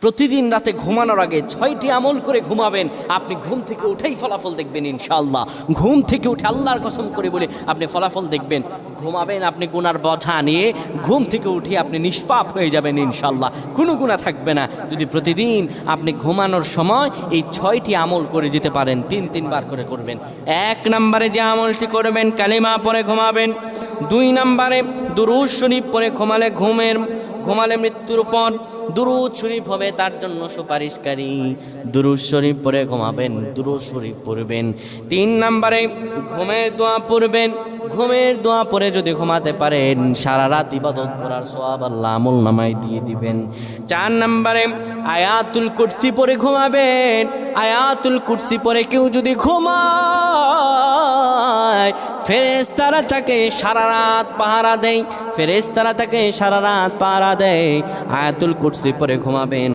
প্রতিদিন রাতে ঘুমানোর আগে 6টি আমল করে ঘুমাবেন। আপনি ঘুম থেকে উঠেই ফলাফল দেখবেন ইনশাআল্লাহ। ঘুম থেকে উঠে আল্লাহর কসম করে বলে আপনি ফলাফল দেখবেন। ঘুমাবেন আপনি গুনার বোঝা নিয়ে, ঘুম থেকে উঠে আপনি নিষ্পাপ হয়ে যাবেন ইনশাআল্লাহ, কোনো গুনাহ থাকবে না। যদি প্রতিদিন আপনি ঘুমানোর সময় এই 6টি আমল করে যেতে পারেন, 3বার করে করবেন। 1 নম্বরে যে আমলটি করবেন, কালিমা পড়ে ঘুমাবেন। 2 নম্বরে দুরূদ শরীফ পড়ে ঘুমালে মৃত্যুর পর দুরূদ শরীফ হবে তার জন্য সুপারিশকারী। দুরূদ শরীফ পড়ে ঘুমাবেন, দুরূদ শরীফ পড়বেন। 3 নম্বরে ঘুমের দোয়া পড়বেন। ঘুমের দোয়া পড়ে যদি ঘুমাতে পারেন, সারা রাত ইবাদত করার সওয়াব আল্লাহ আমল নামায় দিয়ে দিবেন। 4 নম্বরে আয়াতুল কুরসি পড়ে ঘুমাবেন। আয়াতুল কুরসি পড়ে কেউ যদি ঘুমায়, ফেরেশতারা তাকে সারা রাত পাহারা দেয়। ফেরেশতারা তাকে সারা রাত পাহারা দেয়। আয়াতুল কুরসি পড়ে ঘুমাবেন।